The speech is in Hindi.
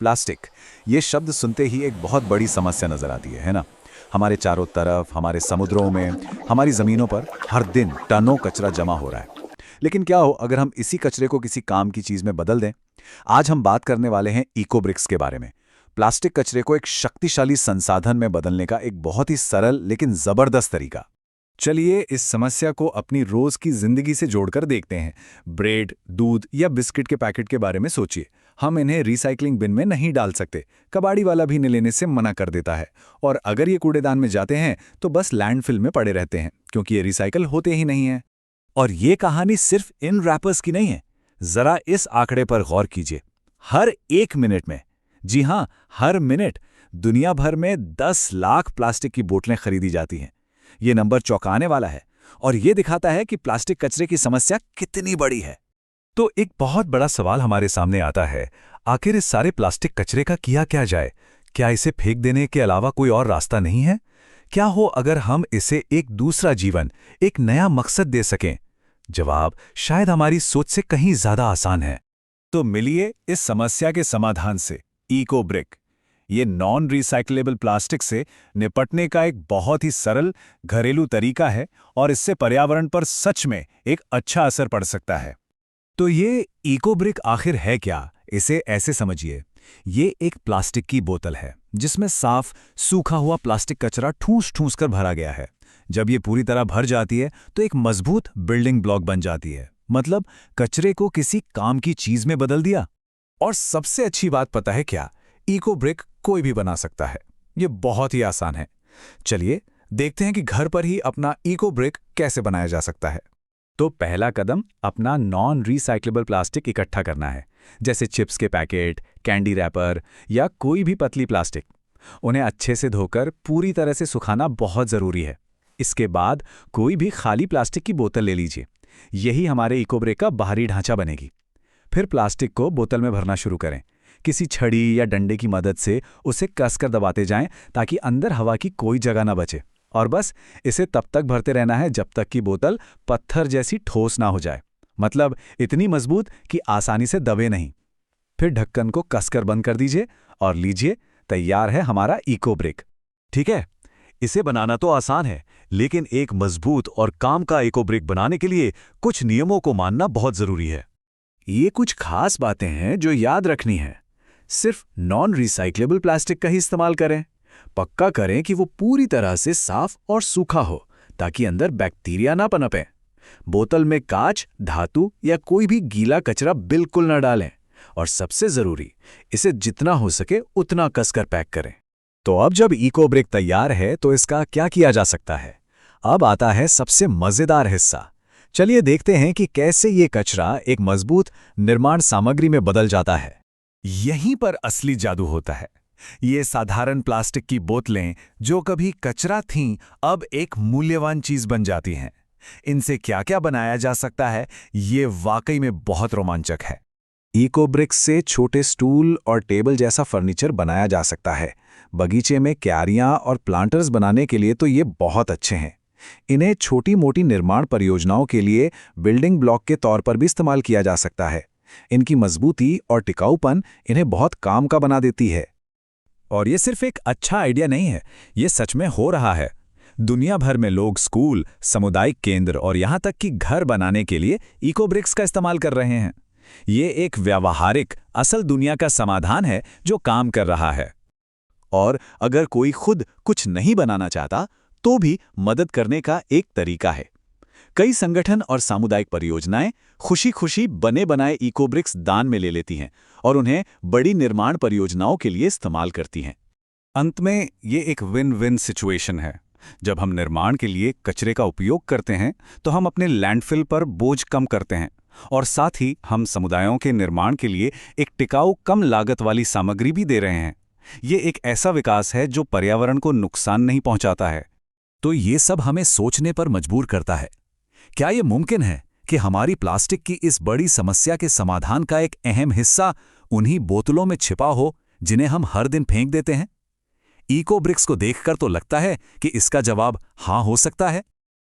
प्लास्टिक, ये शब्द सुनते ही एक बहुत बड़ी समस्या नजर आती है ना? हमारे चारों तरफ, हमारे समुद्रों में, हमारी ज़मीनों पर हर दिन टनों कचरा जमा हो रहा है। लेकिन क्या हो अगर हम इसी कचरे को किसी काम की चीज़ में बदल दें? आज हम बात करने वाले हैं इको ब्रिक्स के बारे में। प्लास्टिक कचरे को एक शक्तिशाली संसाधन में बदलने का एक बहुत ही सरल लेकिन ज़बरदस्त तरीका। चलिए इस समस्या को अपनी रोज की जिंदगी से जोड़कर देखते हैं। ब्रेड, दूध या बिस्किट के पैकेट के बारे में सोचिए। हम इन्हें रिसाइकलिंग बिन में नहीं डाल सकते, कबाड़ी वाला भी इन्हें लेने से मना कर देता है। और अगर ये कूड़ेदान में जाते हैं तो बस लैंडफिल में पड़े रहते हैं, क्योंकि ये रिसाइकल होते ही नहीं हैं। और ये कहानी सिर्फ इन रैपर्स की नहीं है। जरा इस आंकड़े पर गौर कीजिए। हर 1 मिनट में, जी हां, हर मिनट दुनिया भर में 10 लाख प्लास्टिक की बोतलें खरीदी जाती हैं। ये नंबर चौंकाने वाला है और ये दिखाता है कि प्लास्टिक कचरे की समस्या कितनी बड़ी है। तो एक बहुत बड़ा सवाल हमारे सामने आता है, आखिर इस सारे प्लास्टिक कचरे का किया क्या जाए? क्या इसे फेंक देने के अलावा कोई और रास्ता नहीं है? क्या हो अगर हम इसे एक दूसरा जीवन, एक नया मकसद दे सकें? जवाब शायद हमारी सोच से कहीं ज्यादा आसान है। तो मिलिए इस समस्या के समाधान से। इको ब्रिक, ये नॉन रिसाइक्लेबल प्लास्टिक से निपटने का एक बहुत ही सरल घरेलू तरीका है और इससे पर्यावरण पर सच में एक अच्छा असर पड़ सकता है। तो ये इको ब्रिक आखिर है क्या? इसे ऐसे समझिए, ये एक प्लास्टिक की बोतल है जिसमें साफ सूखा हुआ प्लास्टिक कचरा ठूस ठूस कर भरा गया है। जब ये पूरी तरह भर जाती है तो एक मजबूत बिल्डिंग ब्लॉक बन जाती है, मतलब कचरे को किसी काम की चीज में बदल दिया। और सबसे अच्छी बात पता है क्या? इको ब्रिक कोई भी बना सकता है। ये बहुत ही आसान है। चलिए देखते हैं कि घर पर ही अपना इको ब्रिक कैसे बनाया जा सकता है। तो पहला कदम अपना नॉन रिसाइक्लेबल प्लास्टिक इकट्ठा करना है, जैसे चिप्स के पैकेट, कैंडी रैपर या कोई भी पतली प्लास्टिक। उन्हें अच्छे से धोकर पूरी तरह से सुखाना बहुत ज़रूरी है। इसके बाद कोई भी खाली प्लास्टिक की बोतल ले लीजिए। यही हमारे इको ब्रिक का बाहरी ढांचा बनेगी। फिर प्लास्टिक को बोतल में भरना शुरू करें। किसी छड़ी या डंडे की मदद से उसे कसकर दबाते जाएं ताकि अंदर हवा की कोई जगह ना बचे। और बस इसे तब तक भरते रहना है जब तक कि बोतल पत्थर जैसी ठोस ना हो जाए, मतलब इतनी मजबूत कि आसानी से दबे नहीं। फिर ढक्कन को कसकर बंद कर दीजिए और लीजिए, तैयार है हमारा इको ब्रिक। ठीक है, इसे बनाना तो आसान है, लेकिन एक मजबूत और काम का इको ब्रिक बनाने के लिए कुछ नियमों को मानना बहुत जरूरी है। ये कुछ खास बातें हैं जो याद रखनी है। सिर्फ नॉन रिसाइक्लेबल प्लास्टिक का ही इस्तेमाल करें। पक्का करें कि वो पूरी तरह से साफ और सूखा हो, ताकि अंदर बैक्टीरिया ना पनपें। बोतल में कांच, धातु या कोई भी गीला कचरा बिल्कुल न डालें। और सबसे जरूरी, इसे जितना हो सके उतना कसकर पैक करें। तो अब जब इको ब्रिक तैयार है तो इसका क्या किया जा सकता है? अब आता है सबसे मजेदार हिस्सा। चलिए देखते हैं कि कैसे ये कचरा एक मजबूत निर्माण सामग्री में बदल जाता है। यहीं पर असली जादू होता है। ये साधारण प्लास्टिक की बोतलें जो कभी कचरा थीं, अब एक मूल्यवान चीज बन जाती हैं। इनसे क्या क्या बनाया जा सकता है, ये वाकई में बहुत रोमांचक है। इको ब्रिक्स से छोटे स्टूल और टेबल जैसा फर्नीचर बनाया जा सकता है। बगीचे में क्यारियां और प्लांटर्स बनाने के लिए तो ये बहुत अच्छे हैं। इन्हें छोटी मोटी निर्माण परियोजनाओं के लिए बिल्डिंग ब्लॉक के तौर पर भी इस्तेमाल किया जा सकता है। इनकी मजबूती और टिकाऊपन इन्हें बहुत काम का बना देती है। और ये सिर्फ एक अच्छा आइडिया नहीं है, ये सच में हो रहा है। दुनिया भर में लोग स्कूल, सामुदायिक केंद्र और यहाँ तक कि घर बनाने के लिए इको ब्रिक्स का इस्तेमाल कर रहे हैं। ये एक व्यावहारिक, असल दुनिया का समाधान है जो काम कर रहा है। और अगर कोई खुद कुछ नहीं बनाना चाहता तो भी मदद करने का एक तरीका है। कई संगठन और सामुदायिक परियोजनाएं खुशी खुशी बने बनाए इको ब्रिक्स दान में ले लेती हैं और उन्हें बड़ी निर्माण परियोजनाओं के लिए इस्तेमाल करती हैं। अंत में ये एक विन विन सिचुएशन है। जब हम निर्माण के लिए कचरे का उपयोग करते हैं तो हम अपने लैंडफिल पर बोझ कम करते हैं, और साथ ही हम समुदायों के निर्माण के लिए एक टिकाऊ, कम लागत वाली सामग्री भी दे रहे हैं। ये एक ऐसा विकास है जो पर्यावरण को नुकसान नहीं पहुंचाता है। तो ये सब हमें सोचने पर मजबूर करता है। क्या ये मुमकिन है कि हमारी प्लास्टिक की इस बड़ी समस्या के समाधान का एक अहम हिस्सा उन्हीं बोतलों में छिपा हो जिन्हें हम हर दिन फेंक देते हैं? इको ब्रिक्स को देखकर तो लगता है कि इसका जवाब हाँ हो सकता है।